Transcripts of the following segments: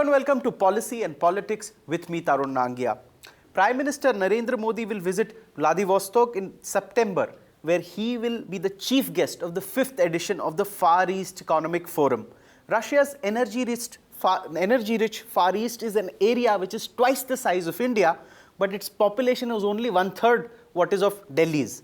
and welcome to Policy and Politics with me, Tarun Nangia. Prime Minister Narendra Modi will visit Vladivostok in September, where he will be the chief guest of the 5th edition of the Far East Economic Forum. Russia's energy-rich Far East is an area which is twice the size of India, but its population is only one-third what is of Delhi's.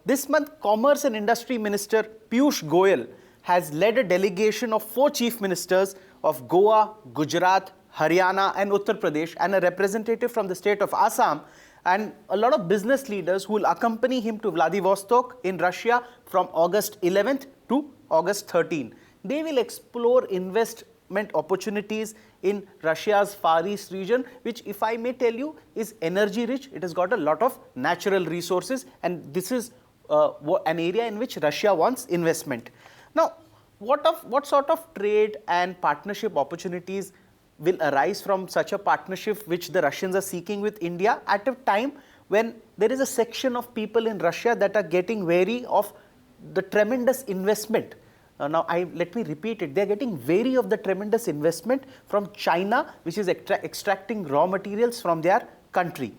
This month, Commerce and Industry Minister Piyush Goyal has led a delegation of 4 chief ministers of Goa, Gujarat, Haryana and Uttar Pradesh, and a representative from the state of Assam, and a lot of business leaders who will accompany him to Vladivostok in Russia from August 11th to August 13th. They will explore investment opportunities in Russia's Far East region, which, if I may tell you, is energy rich. It has got a lot of natural resources, and this is an area in which Russia wants investment. Now, what sort of trade and partnership opportunities will arise from such a partnership which the Russians are seeking with India at a time when there is a section of people in Russia that are getting wary of the tremendous investment? Let me repeat it. They are getting wary of the tremendous investment from China, which is extracting raw materials from their country,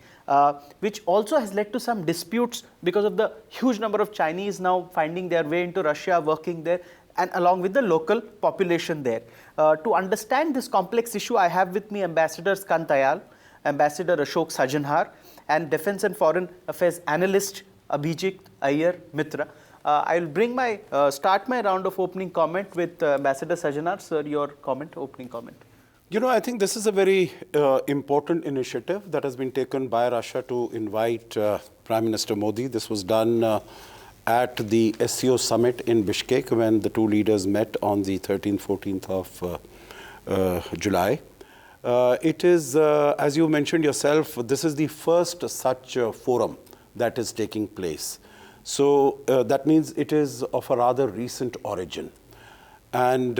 which also has led to some disputes because of the huge number of Chinese now finding their way into Russia, working there, and along with the local population there. To understand this complex issue, I have with me Ambassador Skantayal, Ambassador Ashok Sajanhar, and Defence and Foreign Affairs Analyst Abhijit Iyer Mitra. I will start my round of opening comment with Ambassador Sajanhar. Sir, your opening comment. You know, I think this is a very important initiative that has been taken by Russia to invite Prime Minister Modi. This was done at the SCO summit in Bishkek when the two leaders met on the 13th, 14th of July. It is, as you mentioned yourself, this is the first such forum that is taking place. So that means it is of a rather recent origin. And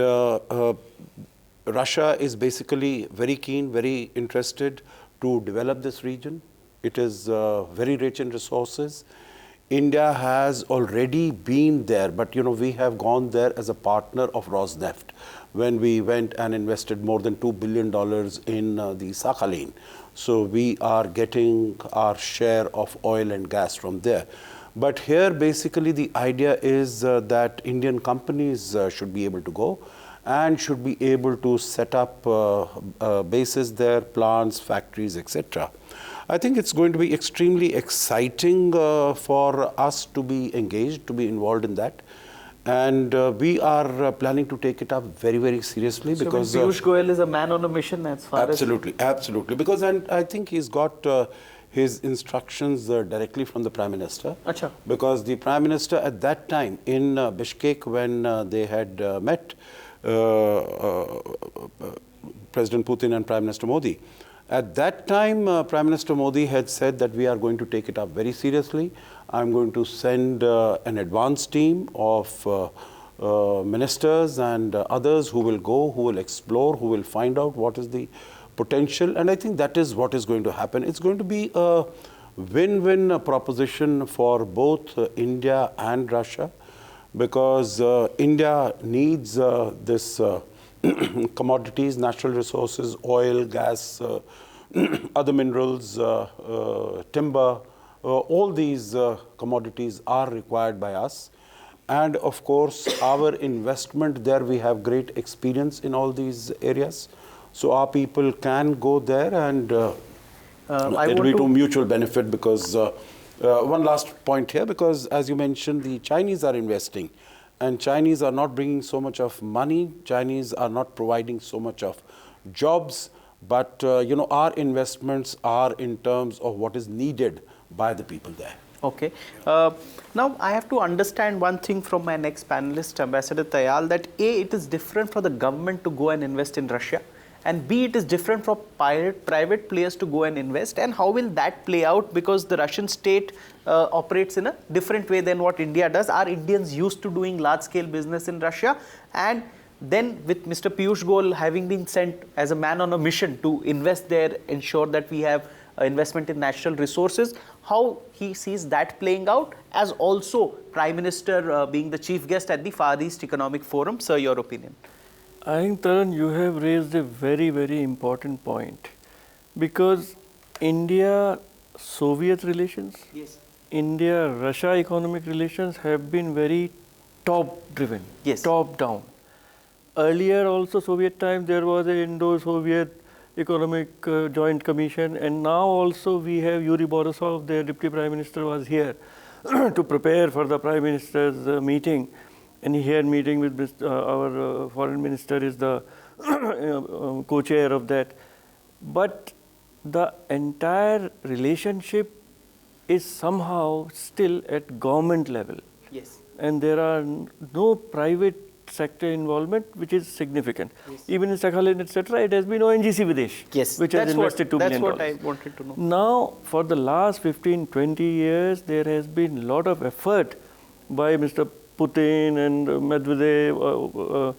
Russia is basically very keen, very interested to develop this region. It is very rich in resources. India has already been there, but we have gone there as a partner of Rosneft when we went and invested more than $2 billion in the Sakhalin. So we are getting our share of oil and gas from there. But here basically the idea is that Indian companies should be able to go and should be able to set up bases there, plants, factories, etc. I think it's going to be extremely exciting for us to be engaged, to be involved in that. And we are planning to take it up very, very seriously. So because Piyush Goyal is a man on a mission as far absolutely, as... Absolutely. Because I think he's got his instructions directly from the Prime Minister. Achha. Because the Prime Minister at that time in Bishkek when they had met President Putin and Prime Minister Modi, at that time, Prime Minister Modi had said that we are going to take it up very seriously. I'm going to send an advance team of ministers and others who will go, who will explore, who will find out what is the potential. And I think that is what is going to happen. It's going to be a win-win proposition for both India and Russia, because India needs this commodities, natural resources, oil, gas, other minerals, timber, all these commodities are required by us. And of course, our investment there, we have great experience in all these areas. So our people can go there and it will be to mutual benefit, because one last point here, because as you mentioned, the Chinese are investing. And Chinese are not bringing so much of money. Chinese are not providing so much of jobs. But, our investments are in terms of what is needed by the people there. Okay. Now, I have to understand one thing from my next panelist, Ambassador Tayal, that A, it is different for the government to go and invest in Russia. And B, it is different for private players to go and invest. And how will that play out? Because the Russian state operates in a different way than what India does. Are Indians used to doing large-scale business in Russia? And then with Mr. Piyush Goyal having been sent as a man on a mission to invest there, ensure that we have investment in natural resources, how he sees that playing out, as also Prime Minister being the chief guest at the Far East Economic Forum. Sir, your opinion? I think, Tarun, you have raised a very, very important point, because India-Soviet relations, Yes. India-Russia economic relations have been very top-driven, Yes. top-down. Earlier also, Soviet time, there was an Indo-Soviet Economic Joint Commission, and now also we have Yuri Borisov, the Deputy Prime Minister, was here to prepare for the Prime Minister's meeting. And here meeting with our Foreign Minister is the co-chair of that. But the entire relationship is somehow still at government level. Yes. And there are no private sector involvement, which is significant. Yes. Even in Sakhalin, etc., it has been ONGC Videsh, Yes. which has invested $2 billion. That's what I wanted to know. Now, for the last 15, 20 years, there has been a lot of effort by Mr. Putin and Medvedev,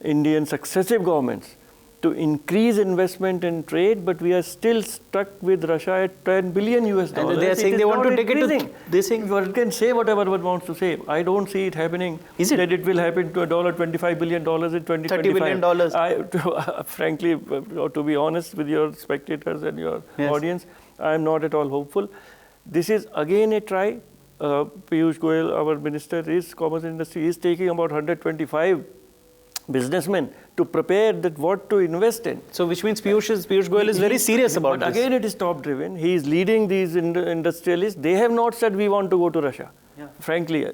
Indian successive governments, to increase investment and trade, but we are still stuck with Russia at $10 billion US. And they are saying they want to take it to. They saying one can say whatever one wants to say. I don't see it happening. Is it? That it will happen to $25 billion in 2025. $30 billion. Frankly, to be honest with your spectators and your audience, I am not at all hopeful. This is again a try. Piyush Goyal, our Minister is Commerce and Industry, is taking about 125 businessmen to prepare that what to invest in. So which means Piyush Goyal is very serious about this. But again, it is top-driven. He is leading these industrialists. They have not said we want to go to Russia. Yeah. Frankly,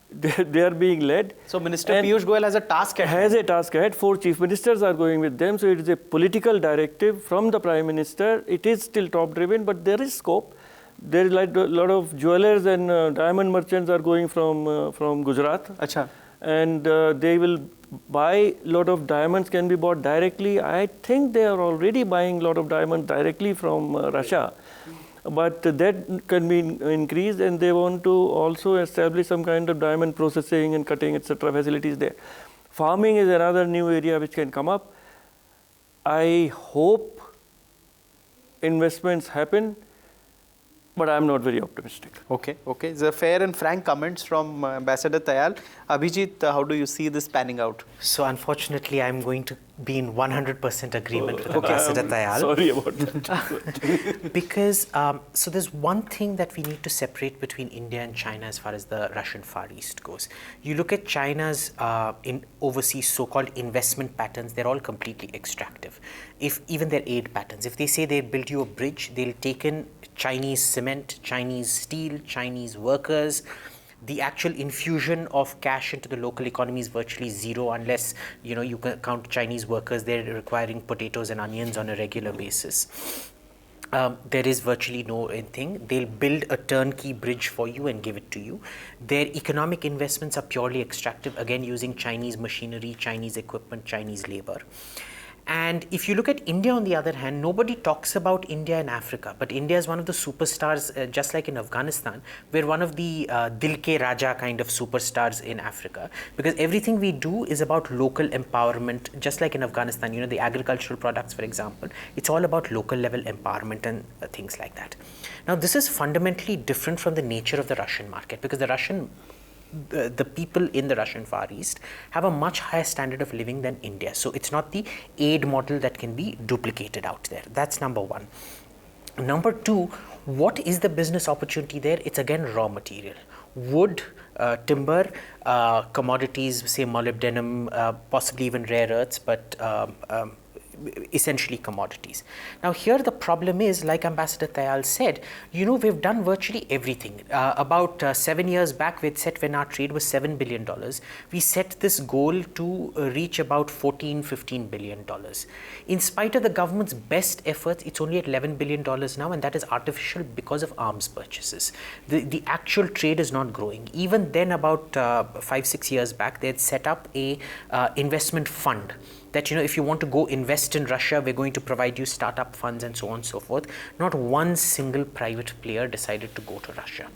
they are being led. So Minister Piyush Goyal has a task ahead. Has a task ahead. 4 chief ministers are going with them. So it is a political directive from the Prime Minister. It is still top-driven, but there is scope. There is like a lot of jewelers and diamond merchants are going from Gujarat. Achha. And they will buy a lot of diamonds, can be bought directly. I think they are already buying a lot of diamonds directly from Russia. But that can be increased, and they want to also establish some kind of diamond processing and cutting, etc. facilities there. Farming is another new area which can come up. I hope investments happen, but I am not very optimistic. Okay. The fair and frank comments from Ambassador Tayal. Abhijit, how do you see this panning out? So unfortunately, I'm going to be in 100% agreement with Ambassador Tayal. Sorry about that. Because, so there's one thing that we need to separate between India and China as far as the Russian Far East goes. You look at China's overseas so-called investment patterns, they're all completely extractive. If even their aid patterns, if they say they build you a bridge, they'll take in Chinese cement, Chinese steel, Chinese workers. The actual infusion of cash into the local economy is virtually zero unless you can count Chinese workers. They're requiring potatoes and onions on a regular basis. There is virtually no thing. They'll build a turnkey bridge for you and give it to you. Their economic investments are purely extractive, again using Chinese machinery, Chinese equipment, Chinese labor. And if you look at India, on the other hand, nobody talks about India in Africa, but India is one of the superstars, just like in Afghanistan. We're one of the Dil Ke Raja kind of superstars in Africa, because everything we do is about local empowerment, just like in Afghanistan, the agricultural products, for example, it's all about local level empowerment and things like that. Now, this is fundamentally different from the nature of the Russian market, because the people in the Russian Far East have a much higher standard of living than India. So it's not the aid model that can be duplicated out there. That's number one. Number two, what is the business opportunity there? It's again raw material. Wood, timber, commodities, say molybdenum, possibly even rare earths, but essentially commodities. Now here the problem is, like Ambassador Tayal said, we've done virtually everything. About 7 years back, we had set, when our trade was $7 billion, we set this goal to reach about $14-15 billion. In spite of the government's best efforts, it's only at $11 billion now, and that is artificial because of arms purchases. The actual trade is not growing. Even then, about 5-6 years back, they had set up a investment fund that, if you want to go invest in Russia, we're going to provide you startup funds and so on and so forth. Not one single private player decided to go to Russia.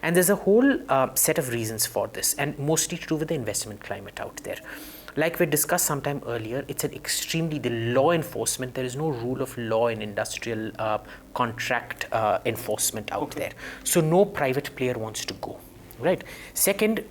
And there's a whole set of reasons for this, and mostly to do with the investment climate out there. Like we discussed sometime earlier, it's an extremely, the law enforcement, there is no rule of law in industrial contract enforcement out there. So no private player wants to go, right? Second,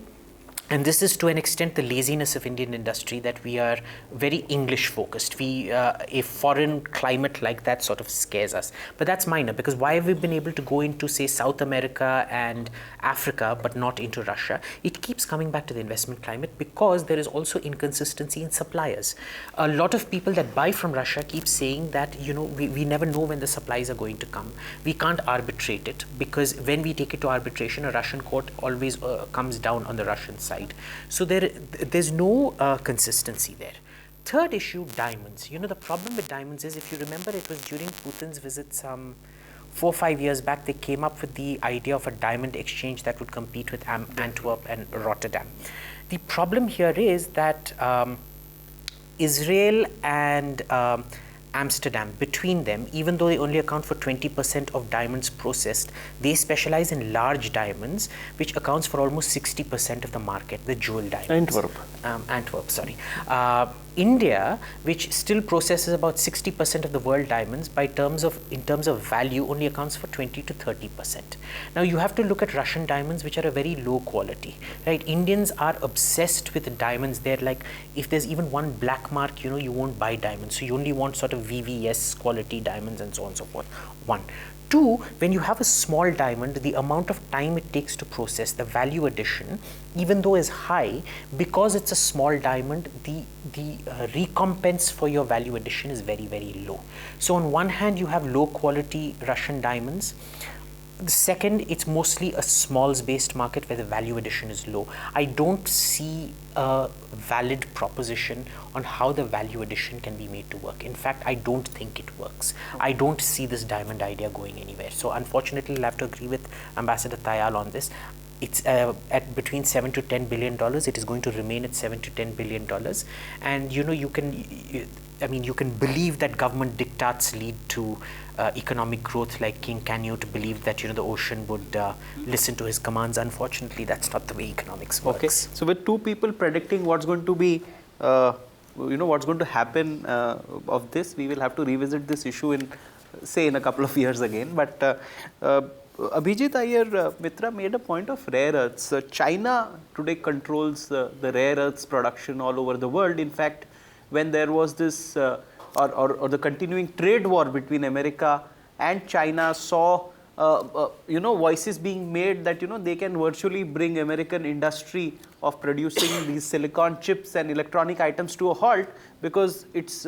And this is to an extent the laziness of Indian industry, that we are very English focused. A foreign climate like that sort of scares us. But that's minor, because why have we been able to go into, say, South America and Africa, but not into Russia? It keeps coming back to the investment climate, because there is also inconsistency in suppliers. A lot of people that buy from Russia keep saying that, we never know when the supplies are going to come. We can't arbitrate it, because when we take it to arbitration, a Russian court always comes down on the Russian side. So there's no consistency there. Third issue, diamonds. The problem with diamonds is, if you remember, it was during Putin's visit some 4 or 5 years back, they came up with the idea of a diamond exchange that would compete with Antwerp and Rotterdam. The problem here is that Israel and Amsterdam, between them, even though they only account for 20% of diamonds processed, they specialize in large diamonds, which accounts for almost 60% of the market, the jewel diamonds. Antwerp, sorry. India, which still processes about 60% of the world diamonds, in terms of value, only accounts for 20 to 30%. Now you have to look at Russian diamonds, which are a very low quality, right? Indians are obsessed with diamonds. They're like, if there's even one black mark, you won't buy diamonds. So you only want sort of VVS quality diamonds and so on and so forth. One. Two, when you have a small diamond, the amount of time it takes to process, the value addition, even though is high, because it's a small diamond, the recompense for your value addition is very, very low. So on one hand, you have low quality Russian diamonds. The second, it's mostly a smalls-based market where the value addition is low. I don't see a valid proposition on how the value addition can be made to work. In fact, I don't think it works. I don't see this diamond idea going anywhere. So unfortunately, I'll have to agree with Ambassador Tayal on this. It's at between $7 to $10 billion. It is going to remain at $7 to $10 billion. And you can believe that government diktats lead to economic growth, like King Canute believed that the ocean would listen to his commands. Unfortunately, that's not the way economics works. Okay. So with two people predicting what's going to be, what's going to happen of this, we will have to revisit this issue in a couple of years again. But Abhijit Iyer, Mitra made a point of rare earths. China today controls the rare earths production all over the world. In fact, when there was this or the continuing trade war between America and China saw voices being made that they can virtually bring American industry of producing these silicon chips and electronic items to a halt, because it's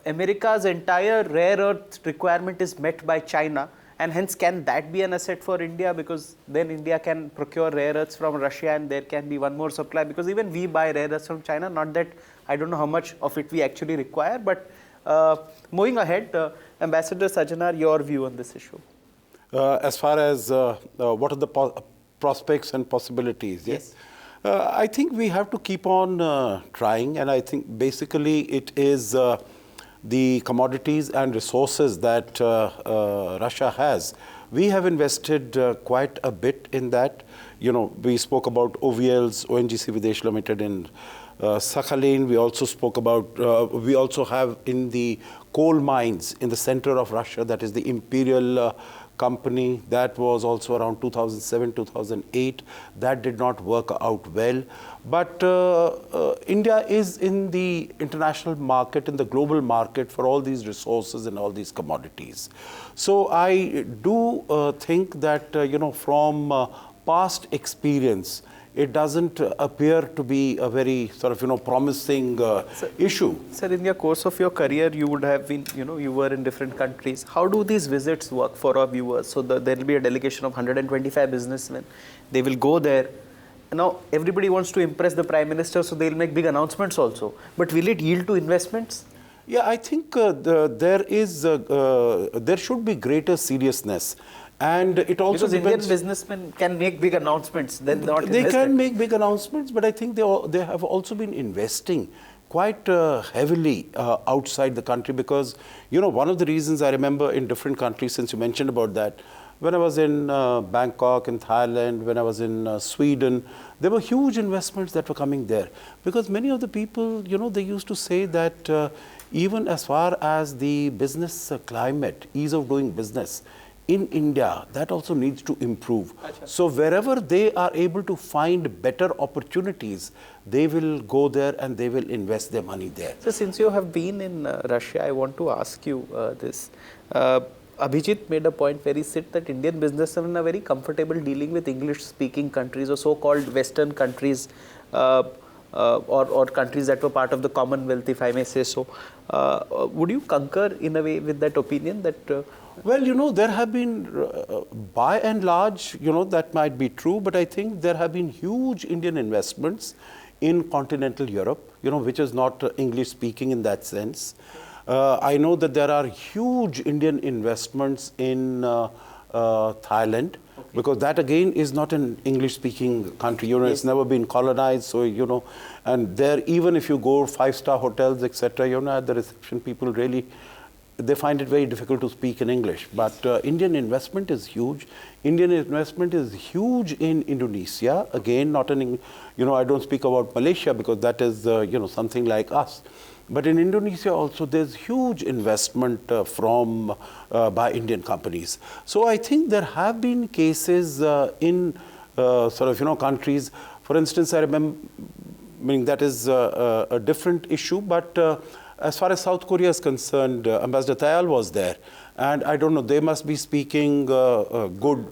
America's entire rare earth requirement is met by China. And hence, can that be an asset for India? Because then India can procure rare earths from Russia and there can be one more supply. Because even we buy rare earths from China, not that I don't know how much of it we actually require. But moving ahead, Ambassador Sajjanar, your view on this issue? As far as what are the prospects and possibilities? Yes. I think we have to keep on trying. And I think basically it is the commodities and resources that Russia has. We have invested quite a bit in that. We spoke about OVL's, ONGC Videsh Limited in Sakhalin. We also spoke about, we also have in the coal mines in the center of Russia, that is the Imperial company. That was also around 2007, 2008. That did not work out well. But India is in the international market, in the global market for all these resources and all these commodities. So I do think that, from past experience, it doesn't appear to be a very sort of, promising issue. Sir, in the course of your career, you would have been, you were in different countries. How do these visits work for our viewers? So there will be a delegation of 125 businessmen. They will go there. Now, everybody wants to impress the Prime Minister, so they'll make big announcements also. But will it yield to investments? Yeah, I think there should be greater seriousness. And it also because Indian businessmen can make big announcements, then not They can make big announcements, but I think they have also been investing quite heavily outside the country, because, one of the reasons I remember in different countries, since you mentioned about that, when I was in Bangkok, in Thailand, when I was in Sweden, there were huge investments that were coming there. Because many of the people, they used to say that even as far as the business climate, ease of doing business, in India, that also needs to improve. So wherever they are able to find better opportunities, they will go there and they will invest their money there. So since you have been in Russia, I want to ask you this. Abhijit made a point where he said that Indian businessmen are very comfortable dealing with English-speaking countries or so-called Western countries or countries that were part of the Commonwealth, if I may say so. Would you concur in a way with that opinion that... Well, you know, there have been, by and large, you know, that might be true, but I think there have been huge Indian investments in continental Europe, you know, which is not English-speaking in that sense. I know that there are huge Indian investments in Thailand, because that again is not an English-speaking country. You know, it's never been colonized, so you know, and there even if you go 5-star hotels, etc., you know, at the reception, people really they find it very difficult to speak in English. But Indian investment is huge. Indian investment is huge in Indonesia. Again, not in, you know, I don't speak about Malaysia because that is, you know, something like us. But in Indonesia also, there's huge investment by Indian companies. So I think there have been cases in sort of, you know, countries. For instance, I remember, I mean, that is a different issue, but as far as South Korea is concerned, Ambassador Tayal was there. And I don't know, they must be speaking good,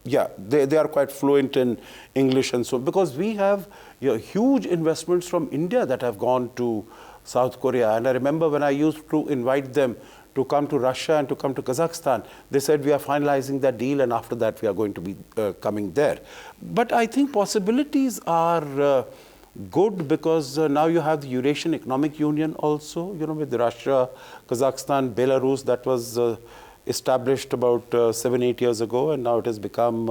yeah, they are quite fluent in English and so, because we have, you know, huge investments from India that have gone to South Korea. And I remember when I used to invite them to come to Russia and to come to Kazakhstan, they said we are finalizing that deal and after that we are going to be coming there. But I think possibilities are good because now you have the Eurasian Economic Union also, you know, with Russia, Kazakhstan, Belarus, that was established about 7-8 years ago, and now it has become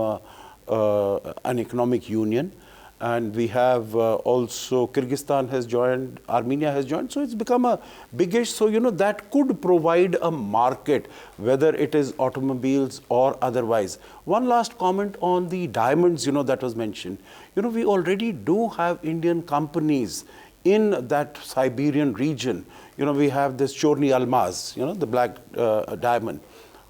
an economic union. And we have also Kyrgyzstan has joined, Armenia has joined, so it's become a biggish. So, you know, that could provide a market, whether it is automobiles or otherwise. One last comment on the diamonds, you know, that was mentioned. You know, we already do have Indian companies in that Siberian region. You know, we have this Chorny Almaz, you know, the black diamond.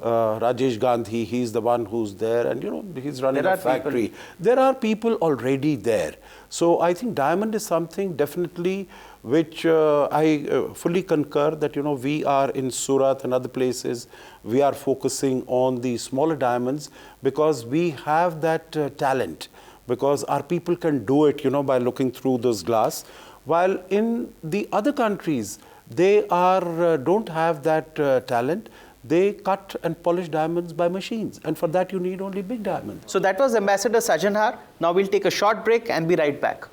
Rajesh Gandhi, he's the one who's there, and you know, he's running a factory. There are people already there. So I think diamond is something definitely which I fully concur that, you know, we are in Surat and other places, we are focusing on the smaller diamonds because we have that talent, because our people can do it, you know, by looking through those glass. While in the other countries, they are don't have that talent. They cut and polish diamonds by machines. And for that, you need only big diamonds. So that was Ambassador Sajanhar. Now we'll take a short break and be right back.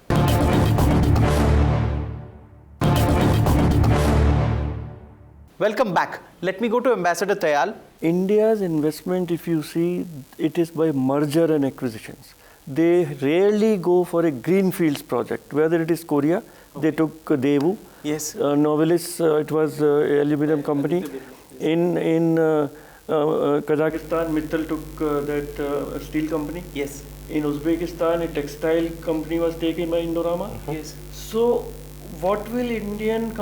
Welcome back. Let me go to Ambassador Tayal. India's investment, if you see, it is by merger and acquisitions. They rarely go for a greenfields project. Whether it is Korea, they took Daewoo. Yes. Novelis, it was aluminum company. In Kazakhstan, Mittal took that steel company. Yes. In Uzbekistan, a textile company was taken by Indorama. Yes. So, what will Indian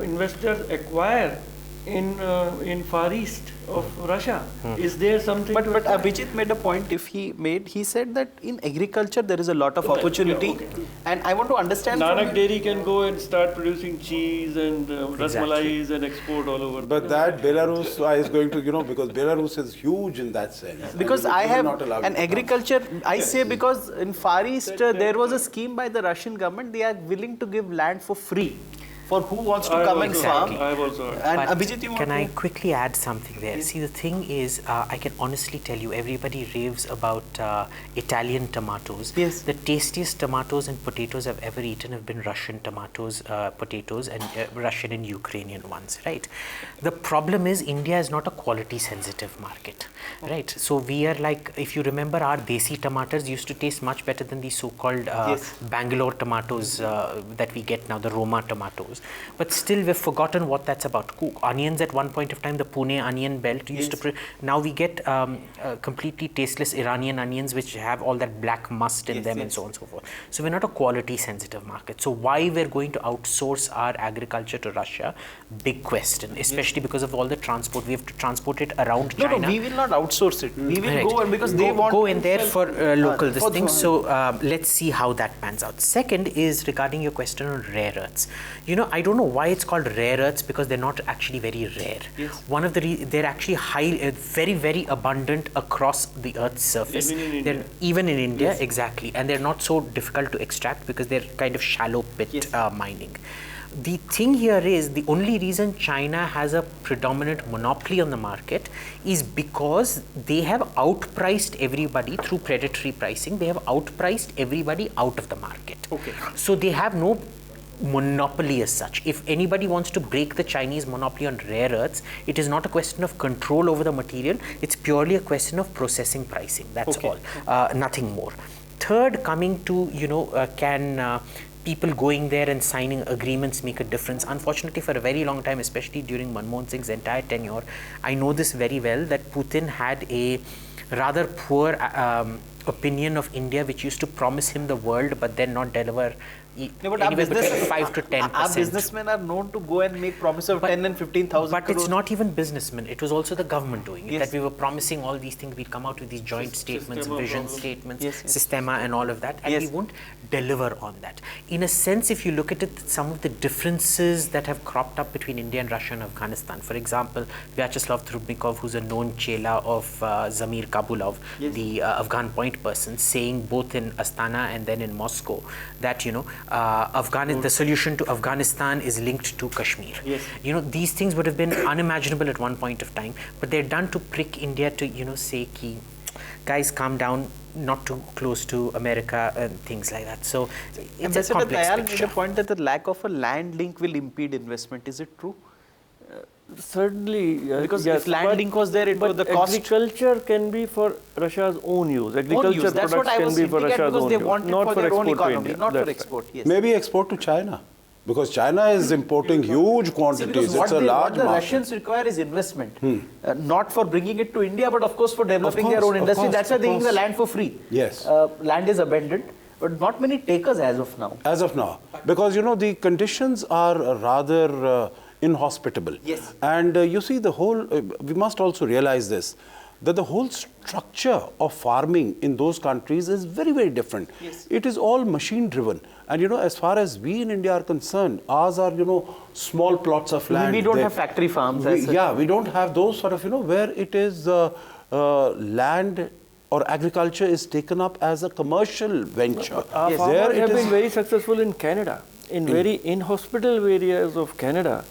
investors acquire in Far East of Russia? Is there something? But Abhijit made a point. He said that in agriculture there is a lot of opportunity, and I want to understand. Nanak Dairy can go and start producing cheese and rasmalais and export all over. But that Belarus is going to, you know, because Belarus is huge in that sense. Because I have an agriculture, I say because in Far East there was a scheme by the Russian government. They are willing to give land for free for who wants to come and farm. I've also heard. And But Abhijit, you want can I to... quickly add something there? See, the thing is, I can honestly tell you, everybody raves about Italian tomatoes. Yes. The tastiest tomatoes and potatoes I've ever eaten have been Russian tomatoes, potatoes, and Russian and Ukrainian ones, right? The problem is India is not a quality-sensitive market, right? So we are like, if you remember, our desi tomatoes used to taste much better than the so-called Bangalore tomatoes that we get now, the Roma tomatoes. tomatoes. But still, we've forgotten what that's about. Onions at one point of time, the Pune onion belt used to. Now we get completely tasteless Iranian onions, which have all that black must in them and so on and so forth. So we're not a quality sensitive market. So why we're going to outsource our agriculture to Russia? Big question, especially because of all the transport. We have to transport it around China. No, we will not outsource it. We will go, and because they want go in there for local this thing. So let's see how that pans out. Second is regarding your question on rare earths. You know, I don't know why it's called rare earths, because they're not actually very rare. One of the they're actually very, very abundant across the Earth's surface. Even in India, exactly, and they're not so difficult to extract because they're kind of shallow pit mining. The thing here is, the only reason China has a predominant monopoly on the market is because they have outpriced everybody through predatory pricing. They have outpriced everybody out of the market. So they have no monopoly as such. If anybody wants to break the Chinese monopoly on rare earths, it is not a question of control over the material. It's purely a question of processing pricing. That's all. Nothing more. Third, coming to, can people going there and signing agreements make a difference? Unfortunately, for a very long time, especially during Manmohan Singh's entire tenure, I know this very well, that Putin had a rather poor opinion of India, which used to promise him the world but then not deliver anywhere between 5 to 10%. Our businessmen are known to go and make promise of 10 and 15,000 But it's not even businessmen. It was also the government doing it. That we were promising all these things. We'd come out with these joint statements, vision statements, Systema and all of that. And we won't deliver on that. In a sense, if you look at it, some of the differences that have cropped up between India and Russia and Afghanistan. For example, Vyacheslav Trubnikov, who's a known chela of Zamir Kabulov, the Afghan point person, saying both in Astana and then in Moscow that, the solution to Afghanistan is linked to Kashmir. These things would have been unimaginable at one point of time, but they're done to prick India to, say, guys, calm down, not too close to America and things like that. So it's a complex picture. Made a point that the lack of a land link will impede investment. Is it true? Certainly, because if land link was there, it was the cost. Agriculture can be for Russia's own use. Agriculture That's what I was hinting at, because they want it for their own economy, not for export. Maybe export to China, because China is importing huge quantities. It's a large market. What the Russians require is investment, not for bringing it to India, but of course for developing their own industry. That's why they give the land for free. Land is abundant, but not many takers as of now. As of now, because the conditions are rather inhospitable. And you see, the whole, we must also realize this, that the whole structure of farming in those countries is very, very different. It is all machine driven. And as far as we in India are concerned, ours are, small plots of land. We don't have factory farms. We don't have those sort of, where it is land or agriculture is taken up as a commercial venture. Our farmers have been very successful in Canada. In very inhospitable areas of Canada,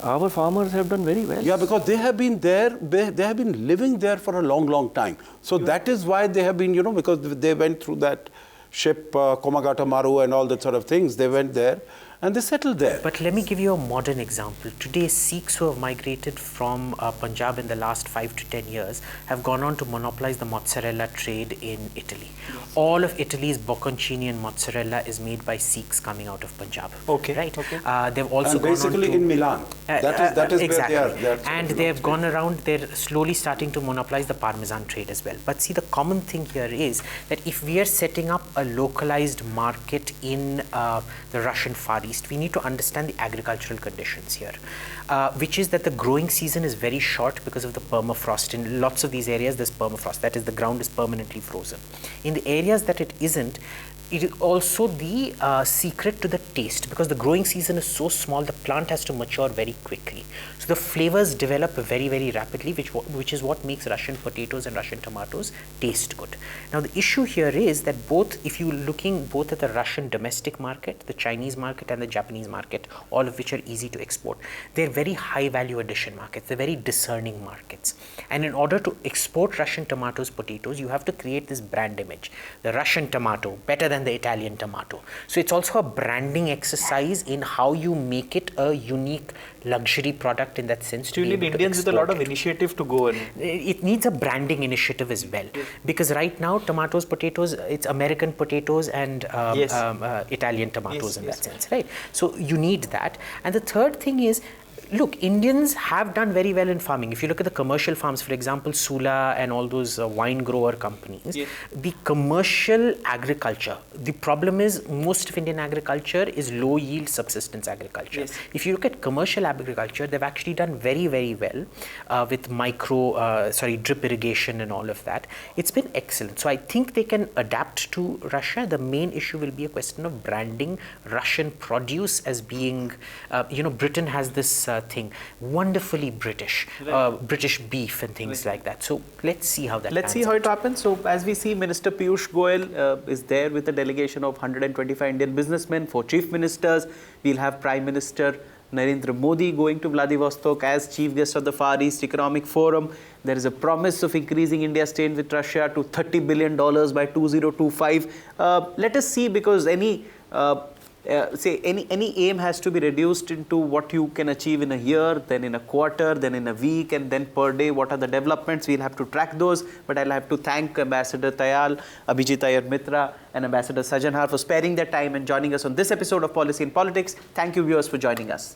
our farmers have done very well. Yeah, because they have been there, they have been living there for a long, long time. So that is why they have been, because they went through that ship, Komagata Maru and all that sort of things. They went there and they settled there. But let me give you a modern example. Today, Sikhs who have migrated from Punjab in the last 5 to 10 years have gone on to monopolize the mozzarella trade in Italy. All of Italy's bocconcini and mozzarella is made by Sikhs coming out of Punjab. They've also gone basically on to, in Milan. That is exactly where they are. And they have gone around, they're slowly starting to monopolize the Parmesan trade as well. But see, the common thing here is that if we are setting up a localized market in the Russian Far East, we need to understand the agricultural conditions here, which is that the growing season is very short because of the permafrost. In lots of these areas, there's permafrost, that is, the ground is permanently frozen. In the areas that it isn't, it is also the secret to the taste, because the growing season is so small, the plant has to mature very quickly. So the flavors develop very, very rapidly, which is what makes Russian potatoes and Russian tomatoes taste good. Now the issue here is that if you're looking both at the Russian domestic market, the Chinese market and the Japanese market, all of which are easy to export, they're very high value addition markets, they're very discerning markets. And in order to export Russian tomatoes, potatoes, you have to create this brand image. The Russian tomato, better than the Italian tomato. So it's also a branding exercise in how you make it a unique luxury product in that sense. You need Indians with a lot of initiative to go in. It needs a branding initiative as well. Because right now, tomatoes, potatoes, it's American potatoes and Italian tomatoes in that sense, right? right? So you need that. And the third thing is, look, Indians have done very well in farming. If you look at the commercial farms, for example, Sula and all those wine grower companies, the commercial agriculture, the problem is most of Indian agriculture is low yield subsistence agriculture. Yes. If you look at commercial agriculture, they've actually done very, very well with drip irrigation and all of that. It's been excellent. So I think they can adapt to Russia. The main issue will be a question of branding Russian produce as being, Britain has this thing, wonderfully British, British beef and things like that. So let's see how that Let's see how it happens. So as we see, Minister Piyush Goyal is there with a delegation of 125 Indian businessmen, 4 chief ministers. We'll have Prime Minister Narendra Modi going to Vladivostok as chief guest of the Far East Economic Forum. There is a promise of increasing India's trade with Russia to $30 billion by 2025. Let us see, because any aim has to be reduced into what you can achieve in a year, then in a quarter, then in a week, and then per day. What are the developments? We'll have to track those. But I'll have to thank Ambassador Tayal, Abhijit Iyer Mitra, and Ambassador Sajanhar for sparing their time and joining us on this episode of Policy and Politics. Thank you, viewers, for joining us.